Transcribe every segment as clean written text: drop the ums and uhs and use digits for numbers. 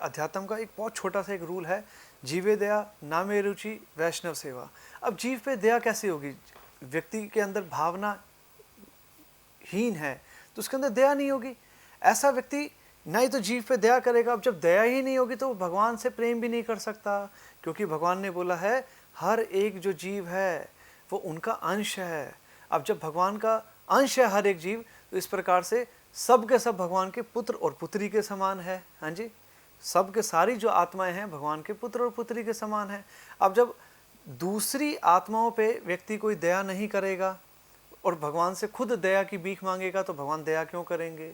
अध्यात्म का एक बहुत छोटा सा एक रूल है, जीवे दया नामे रुचि वैष्णव सेवा। अब जीव पे दया कैसे होगी? व्यक्ति के अंदर भावना हीन है तो उसके अंदर दया नहीं होगी। ऐसा व्यक्ति ना ही तो जीव पे दया करेगा। अब जब दया ही नहीं होगी तो वो भगवान से प्रेम भी नहीं कर सकता, क्योंकि भगवान ने बोला है हर एक जो जीव है वो उनका अंश है। अब जब भगवान का अंश है हर एक जीव, तो इस प्रकार से सब के सब भगवान के पुत्र और पुत्री के समान है। हाँ जी, सब के सारी जो आत्माएं हैं भगवान के पुत्र और पुत्री के समान है। अब जब दूसरी आत्माओं पे व्यक्ति कोई दया नहीं करेगा और भगवान से खुद दया की भीख मांगेगा तो भगवान दया क्यों करेंगे?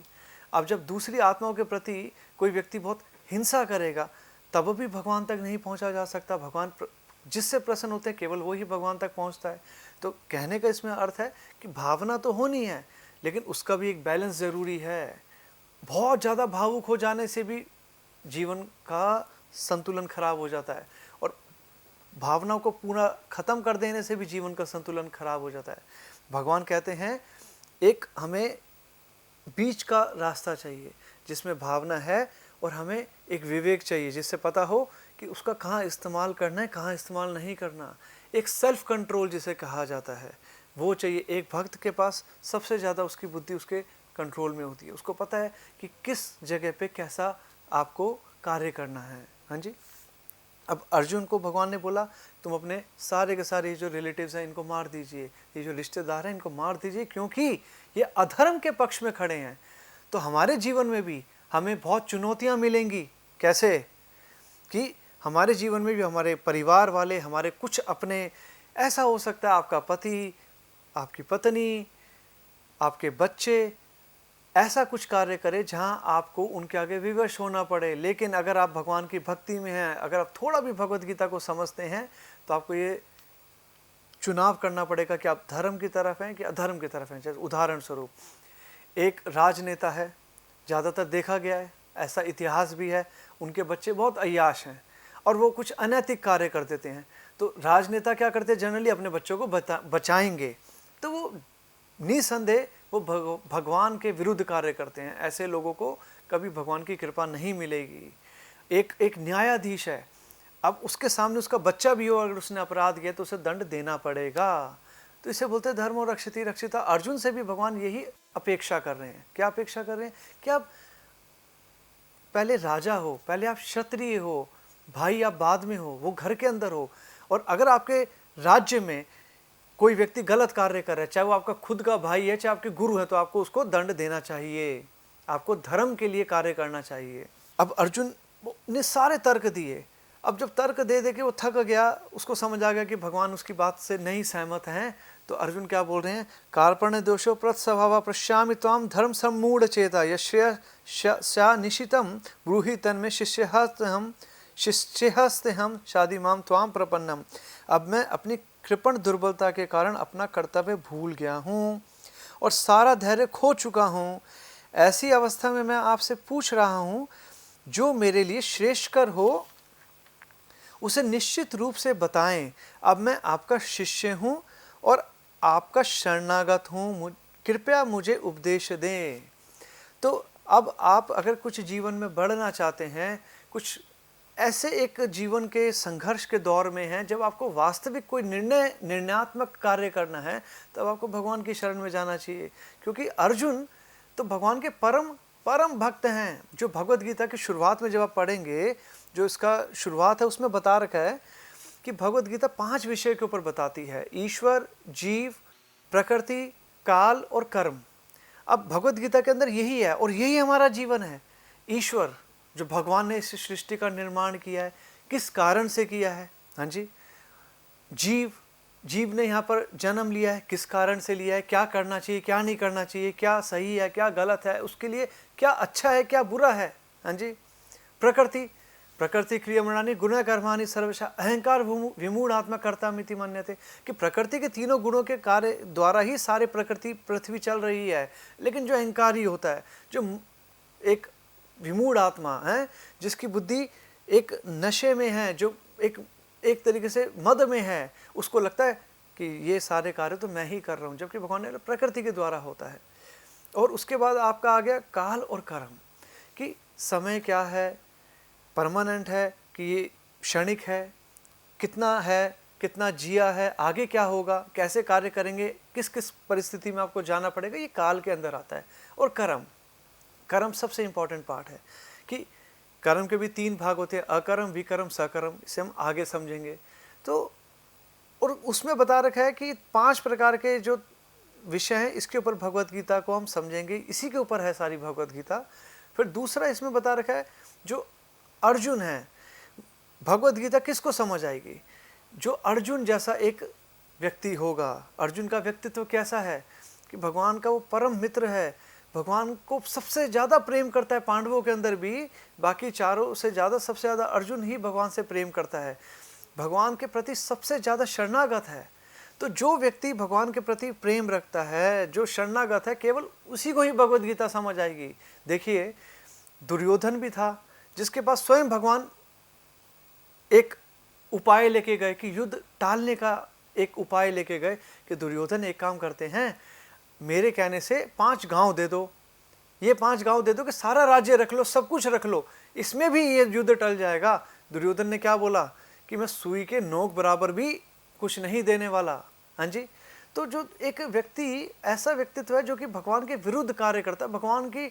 अब जब दूसरी आत्माओं के प्रति कोई व्यक्ति बहुत हिंसा करेगा तब भी भगवान तक नहीं पहुंचा जा सकता। भगवान जिससे प्रसन्न होते हैं केवल वो ही भगवान तक पहुंचता है। तो कहने का इसमें अर्थ है कि भावना तो होनी है, लेकिन उसका भी एक बैलेंस ज़रूरी है। बहुत ज़्यादा भावुक हो जाने से भी जीवन का संतुलन खराब हो जाता है, और भावनाओं को पूरा खत्म कर देने से भी जीवन का संतुलन खराब हो जाता है। भगवान कहते हैं एक हमें बीच का रास्ता चाहिए जिसमें भावना है, और हमें एक विवेक चाहिए जिससे पता हो कि उसका कहाँ इस्तेमाल करना है, कहाँ इस्तेमाल नहीं करना। एक सेल्फ कंट्रोल जिसे कहा जाता है वो चाहिए। एक भक्त के पास सबसे ज़्यादा उसकी बुद्धि उसके कंट्रोल में होती है। उसको पता है कि किस जगह पे कैसा आपको कार्य करना है। हाँ जी। अब अर्जुन को भगवान ने बोला तुम अपने सारे के सारे जो रिलेटिव्स हैं इनको मार दीजिए, ये जो रिश्तेदार हैं इनको मार दीजिए, क्योंकि ये अधर्म के पक्ष में खड़े हैं। तो हमारे जीवन में भी हमें बहुत चुनौतियां मिलेंगी। कैसे? कि हमारे जीवन में भी हमारे परिवार वाले, हमारे कुछ अपने, ऐसा हो सकता है आपका पति, आपकी पत्नी, आपके बच्चे ऐसा कुछ कार्य करे जहां आपको उनके आगे विवश होना पड़े। लेकिन अगर आप भगवान की भक्ति में हैं, अगर आप थोड़ा भी भगवत गीता को समझते हैं, तो आपको ये चुनाव करना पड़ेगा कि आप धर्म की तरफ हैं कि अधर्म की तरफ हैं। जैसे उदाहरण स्वरूप एक राजनेता है, ज़्यादातर देखा गया है, ऐसा इतिहास भी है, उनके बच्चे बहुत अय्याश हैं और वो कुछ अनैतिक कार्य कर देते हैं। तो राजनेता क्या करते हैं? जनरली अपने बच्चों को बचाएंगे, तो वो निसंदेह वो भगवान के विरुद्ध कार्य करते हैं। ऐसे लोगों को कभी भगवान की कृपा नहीं मिलेगी। एक न्यायाधीश है, अब उसके सामने उसका बच्चा भी हो, अगर उसने अपराध किया तो उसे दंड देना पड़ेगा। तो इसे बोलते हैं धर्मो रक्षति रक्षिता। अर्जुन से भी भगवान यही अपेक्षा कर रहे हैं। क्या अपेक्षा कर रहे हैं? कि आप पहले राजा हो, पहले आप क्षत्रिय हो, भाई आप बाद में हो, वो घर के अंदर हो। और अगर आपके राज्य में कोई व्यक्ति गलत कार्य कर रहा है, चाहे वो आपका खुद का भाई है, चाहे आपके गुरु है, तो आपको उसको दंड देना चाहिए। आपको धर्म के लिए कार्य करना चाहिए। अब अर्जुन ने सारे तर्क दिए। अब जब तर्क दे दे के वो थक गया, उसको समझ आ गया कि भगवान उसकी बात से नहीं सहमत हैं, तो अर्जुन क्या बोल रहे हैं? कार्पण्य दोषो प्रत स्वभाव पश्यामि त्वाम धर्म सम्मूढ़ चेता यश्या निशितम ब्रूहि तन्मे शिष्यहस्ते हम शादी माम त्वाम प्रपन्नम। अब मैं अपनी कृपण दुर्बलता के कारण अपना कर्तव्य भूल गया हूँ और सारा धैर्य खो चुका हूँ। ऐसी अवस्था में मैं आपसे पूछ रहा हूँ, जो मेरे लिए श्रेष्ठकर हो उसे निश्चित रूप से बताएं। अब मैं आपका शिष्य हूँ और आपका शरणागत हूँ, कृपया मुझे उपदेश दें। तो अब आप अगर कुछ जीवन में बढ़ना चाहते हैं, कुछ ऐसे एक जीवन के संघर्ष के दौर में हैं जब आपको वास्तविक कोई निर्णयात्मक कार्य करना है, तब आपको भगवान की शरण में जाना चाहिए। क्योंकि अर्जुन तो भगवान के परम भक्त हैं। जो भगवत गीता की शुरुआत में जब आप पढ़ेंगे, जो इसका शुरुआत है उसमें बता रखा है कि भगवत गीता 5 विषय के ऊपर बताती है: ईश्वर, जीव, प्रकृति, काल और कर्म। अब भगवत गीता के अंदर यही है और यही हमारा जीवन है। ईश्वर, जो भगवान ने इस सृष्टि का निर्माण किया है, किस कारण से किया है। हाँ जी। जीव ने यहाँ पर जन्म लिया है, किस कारण से लिया है, क्या करना चाहिए, क्या नहीं करना चाहिए, क्या सही है, क्या गलत है, उसके लिए क्या अच्छा है, क्या बुरा है। हाँ जी। प्रकृति क्रियमणानि गुण कर्माणि सर्वशः अहंकार विमूढ़ आत्मा कर्ता मिति मन्यते। कि प्रकृति के तीनों गुणों के कार्य द्वारा ही सारे प्रकृति पृथ्वी चल रही है। लेकिन जो अहंकारी होता है, जो एक विमूढ़ आत्मा है, जिसकी बुद्धि एक नशे में है, जो एक तरीके से मद में है, उसको लगता है कि ये सारे कार्य तो मैं ही कर रहा हूँ, जबकि भगवान ने प्रकृति के द्वारा होता है। और उसके बाद आपका आ गया काल और कर्म, कि समय क्या है, परमानेंट है कि ये क्षणिक है, कितना है, कितना जिया है, आगे क्या होगा, कैसे कार्य करेंगे, किस किस परिस्थिति में आपको जाना पड़ेगा, ये काल के अंदर आता है। और कर्म, कर्म सबसे इंपॉर्टेंट पार्ट है कि कर्म के भी 3 भाग होते हैं, अकर्म, विकर्म, सकर्म, इसे हम आगे समझेंगे। तो और उसमें बता रखा है कि 5 प्रकार के जो विषय हैं, इसके ऊपर भगवत गीता को हम समझेंगे, इसी के ऊपर है सारी भगवत गीता। फिर दूसरा इसमें बता रखा है जो अर्जुन है, भगवत गीता किसको समझ आएगी, जो अर्जुन जैसा एक व्यक्ति होगा। अर्जुन का व्यक्तित्व कैसा है कि भगवान का वो परम मित्र है, भगवान को सबसे ज़्यादा प्रेम करता है पांडवों के अंदर भी, बाकी चारों से ज़्यादा सबसे ज़्यादा अर्जुन ही भगवान से प्रेम करता है, भगवान के प्रति सबसे ज़्यादा शरणागत है। तो जो व्यक्ति भगवान के प्रति प्रेम रखता है, जो शरणागत है, केवल उसी को ही भगवत गीता समझ आएगी। देखिए दुर्योधन भी था जिसके पास स्वयं भगवान एक उपाय लेके गए कि युद्ध टालने का एक उपाय लेके गए कि दुर्योधन एक काम करते हैं, मेरे कहने से 5 गांव दे दो, ये 5 गांव दे दो कि सारा राज्य रख लो, सब कुछ रख लो, इसमें भी ये युद्ध टल जाएगा। दुर्योधन ने क्या बोला कि मैं सुई के नोक बराबर भी कुछ नहीं देने वाला। हाँ जी। तो जो एक व्यक्ति ऐसा व्यक्तित्व है जो कि भगवान के विरुद्ध कार्य करता है, भगवान की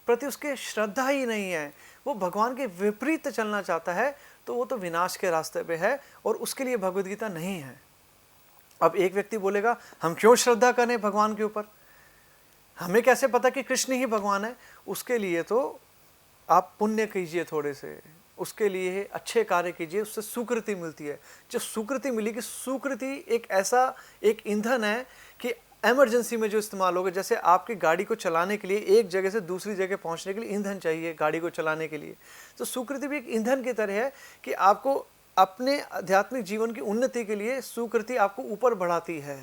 प्रति उसके श्रद्धा ही नहीं है, वो भगवान के विपरीत चलना चाहता है, तो वो तो विनाश के रास्ते पे है और उसके लिए भगवत गीता नहीं है। अब एक व्यक्ति बोलेगा हम क्यों श्रद्धा करें भगवान के ऊपर, हमें कैसे पता कि कृष्ण ही भगवान है। उसके लिए तो आप पुण्य कीजिए थोड़े से, उसके लिए अच्छे कार्य कीजिए, उससे सुकृति मिलती है। जब सुकृति मिलेगी, सुकृति एक ऐसा एक ईंधन है कि इमरजेंसी में जो इस्तेमाल होगा, जैसे आपकी गाड़ी को चलाने के लिए एक जगह से दूसरी जगह पहुंचने के लिए ईंधन चाहिए गाड़ी को चलाने के लिए, तो सुकृति भी एक ईंधन की तरह है कि आपको अपने आध्यात्मिक जीवन की उन्नति के लिए सुकृति आपको ऊपर बढ़ाती है।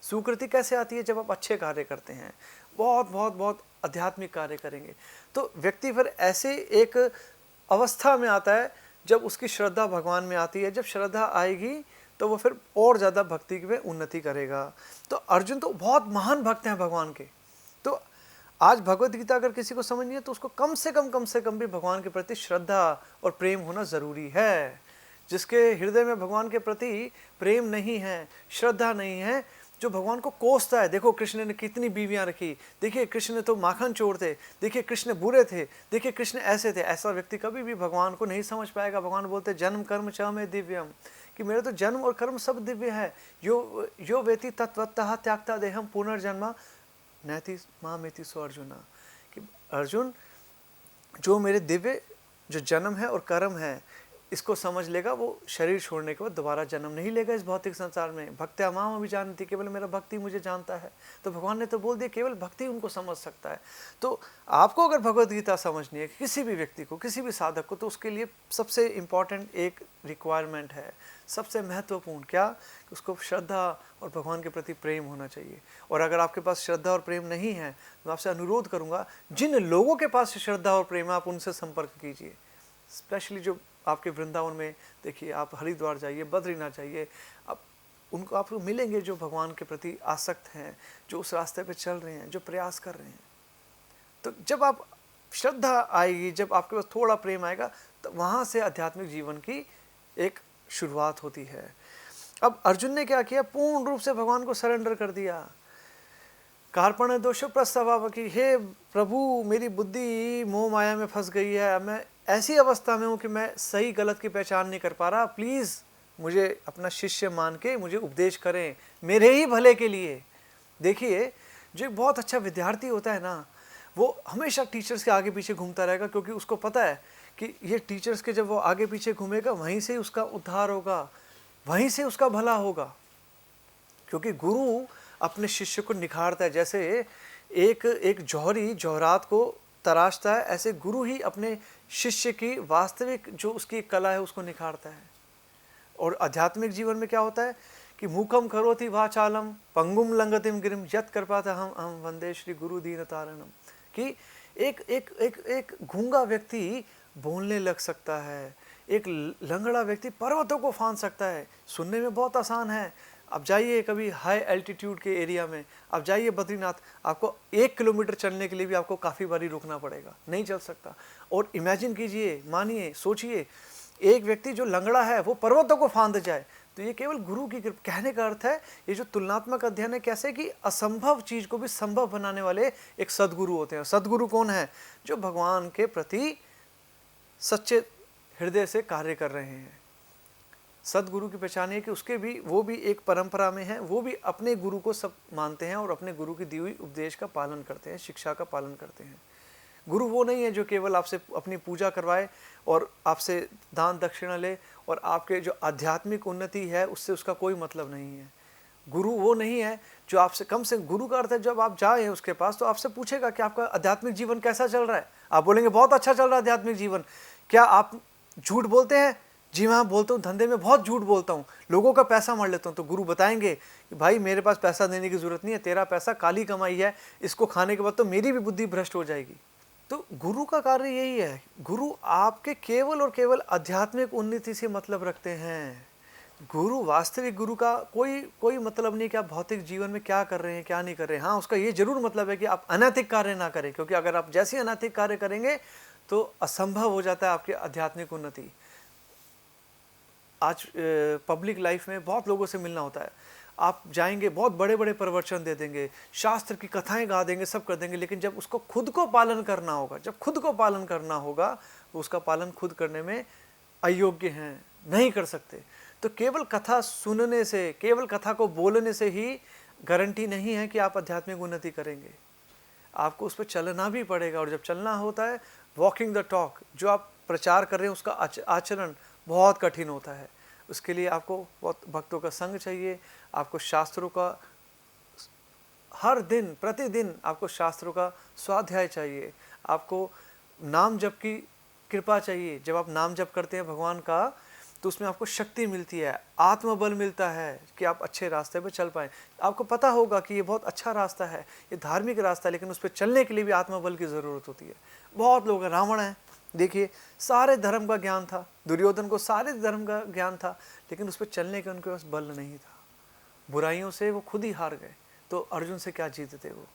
सुकृति कैसे आती है, जब आप अच्छे कार्य करते हैं, बहुत बहुत बहुत आध्यात्मिक कार्य करेंगे, तो व्यक्ति फिर ऐसे एक अवस्था में आता है जब उसकी श्रद्धा भगवान में आती है। जब श्रद्धा आएगी तो वो फिर और ज़्यादा भक्ति में उन्नति करेगा। तो अर्जुन तो बहुत महान भक्त हैं भगवान के। तो आज भगवत गीता अगर किसी को समझनी है तो उसको कम से कम भी भगवान के प्रति श्रद्धा और प्रेम होना ज़रूरी है। जिसके हृदय में भगवान के प्रति प्रेम नहीं है, श्रद्धा नहीं है, जो भगवान को कोसता है, देखो कृष्ण ने कितनी बीवियां रखी, देखिए कृष्ण तो माखन चोर थे, देखिए कृष्ण बुरे थे, देखिए कृष्ण ऐसे थे, ऐसा व्यक्ति कभी भी भगवान को नहीं समझ पाएगा। भगवान बोलते जन्म कर्म च में दिव्यम, कि मेरा तो जन्म और कर्म सब दिव्य है। यो वेति तत्वतः त्यागता देहम पुनर्जन्म नैति मामेति सो अर्जुना, कि अर्जुन जो मेरे दिव्य जो जन्म है और कर्म है इसको समझ लेगा, वो शरीर छोड़ने के बाद दोबारा जन्म नहीं लेगा इस भौतिक संसार में। भक्त्या माम अभिजानती, केवल मेरा भक्ति मुझे जानता है। तो भगवान ने तो बोल दिया केवल भक्ति उनको समझ सकता है। तो आपको अगर भगवत गीता समझनी है, किसी भी व्यक्ति को, किसी भी साधक को, तो उसके लिए सबसे इम्पॉर्टेंट एक रिक्वायरमेंट है, सबसे महत्वपूर्ण, क्या, कि उसको श्रद्धा और भगवान के प्रति प्रेम होना चाहिए। और अगर आपके पास श्रद्धा और प्रेम नहीं है तो आपसे अनुरोध करूँगा, जिन लोगों के पास श्रद्धा और प्रेम है आप उनसे संपर्क कीजिए। स्पेशली जो आपके वृंदावन में, देखिए आप हरिद्वार जाइए, बद्रीनाथ जाइए, आप उनको आपको मिलेंगे जो भगवान के प्रति आसक्त हैं, जो उस रास्ते पे चल रहे हैं, जो प्रयास कर रहे हैं। तो जब आप श्रद्धा आएगी, जब आपके पास थोड़ा प्रेम आएगा, तो वहाँ से आध्यात्मिक जीवन की एक शुरुआत होती है। अब अर्जुन ने क्या किया, पूर्ण रूप से भगवान को सरेंडर कर दिया। कार्पण्य दोष प्रस्ताव की, हे प्रभु मेरी बुद्धि मोह माया में फंस गई है, मैं ऐसी अवस्था में हूँ कि मैं सही गलत की पहचान नहीं कर पा रहा, प्लीज़ मुझे अपना शिष्य मान के मुझे उपदेश करें मेरे ही भले के लिए। देखिए जो एक बहुत अच्छा विद्यार्थी होता है ना, वो हमेशा टीचर्स के आगे पीछे घूमता रहेगा, क्योंकि उसको पता है कि ये टीचर्स के जब वो आगे पीछे घूमेगा वहीं से उसका उद्धार होगा, वहीं से उसका भला होगा। क्योंकि गुरु अपने शिष्य को निखारता है, जैसे एक जौहरी जौहरात को तराशता है, ऐसे गुरु ही अपने शिष्य की वास्तविक जो उसकी कला है उसको निखारता है। और आध्यात्मिक जीवन में क्या होता है कि मूकम करोति वाचालम पंगुम लंगतिम गिरिम यत् कृपाता हम वंदे श्री गुरु दीन तारणम, कि एक गूंगा व्यक्ति बोलने लग सकता है, एक लंगड़ा व्यक्ति पर्वतों को फांद सकता है। सुनने में बहुत आसान है, आप जाइए कभी हाई एल्टीट्यूड के एरिया में, आप जाइए बद्रीनाथ, आपको 1 किलोमीटर चलने के लिए भी आपको काफ़ी बारी रुकना पड़ेगा, नहीं चल सकता। और इमेजिन कीजिए, मानिए, सोचिए, एक व्यक्ति जो लंगड़ा है वो पर्वतों को फांद जाए, तो ये केवल गुरु की कृपा। कहने का अर्थ है ये जो तुलनात्मक अध्ययन है, कैसे कि असंभव चीज को भी संभव बनाने वाले एक सदगुरु होते हैं। सदगुरु कौन है? जो भगवान के प्रति सच्चे हृदय से कार्य कर रहे हैं। सदगुरु की पहचान है कि उसके भी, वो भी एक परंपरा में है, वो भी अपने गुरु को सब मानते हैं और अपने गुरु की दी हुई उपदेश का पालन करते हैं, शिक्षा का पालन करते हैं। गुरु वो नहीं है जो केवल आपसे अपनी पूजा करवाए और आपसे दान दक्षिणा ले और आपके जो आध्यात्मिक उन्नति है उससे उसका कोई मतलब नहीं है। गुरु वो नहीं है जो आपसे, कम से गुरु का अर्थ है जब आप जाए उसके पास तो आपसे पूछेगा कि आपका आध्यात्मिक जीवन कैसा चल रहा है। आप बोलेंगे बहुत अच्छा चल रहा है आध्यात्मिक जीवन। क्या आप झूठ बोलते हैं? जी हाँ बोलता हूँ, धंधे में बहुत झूठ बोलता हूँ, लोगों का पैसा मार लेता हूँ। तो गुरु बताएंगे कि भाई मेरे पास पैसा देने की जरूरत नहीं है, तेरा पैसा काली कमाई है, इसको खाने के बाद तो मेरी भी बुद्धि भ्रष्ट हो जाएगी। तो गुरु का कार्य यही है, गुरु आपके केवल और केवल आध्यात्मिक उन्नति से मतलब रखते हैं। गुरु, वास्तविक गुरु का कोई मतलब नहीं कि आप भौतिक जीवन में क्या कर रहे हैं क्या नहीं कर रहे हैं। हाँ, उसका ये जरूर मतलब है कि आप अनैतिक कार्य ना करें, क्योंकि अगर आप जैसे अनैतिक कार्य करेंगे तो असंभव हो जाता है आपकी आध्यात्मिक उन्नति। आज पब्लिक लाइफ में बहुत लोगों से मिलना होता है, आप जाएंगे बहुत बड़े बड़े प्रवचन दे देंगे, शास्त्र की कथाएं गा देंगे, सब कर देंगे, लेकिन जब उसको खुद को पालन करना होगा, जब खुद को पालन करना होगा तो उसका पालन खुद करने में अयोग्य हैं, नहीं कर सकते। तो केवल कथा सुनने से, केवल कथा को बोलने से ही गारंटी नहीं है कि आप आध्यात्मिक उन्नति करेंगे। आपको उस पर चलना भी पड़ेगा, और जब चलना होता है, वॉकिंग द टॉक, जो आप प्रचार कर रहे हैं उसका आचरण बहुत कठिन होता है। उसके लिए आपको बहुत भक्तों का संग चाहिए, आपको शास्त्रों का हर दिन प्रतिदिन आपको शास्त्रों का स्वाध्याय चाहिए, आपको नाम जप की कृपा चाहिए। जब आप नाम जप करते हैं भगवान का तो उसमें आपको शक्ति मिलती है, आत्मबल मिलता है कि आप अच्छे रास्ते पर चल पाएँ। आपको पता होगा कि ये बहुत अच्छा रास्ता है, ये धार्मिक रास्ता है, लेकिन उस पर चलने के लिए भी आत्मबल की ज़रूरत होती है। बहुत लोग हैं, रावण हैं, देखिए सारे धर्म का ज्ञान था, दुर्योधन को सारे धर्म का ज्ञान था, लेकिन उस पर चलने का उनके पास बल नहीं था। बुराइयों से वो खुद ही हार गए, तो अर्जुन से क्या जीतते वो।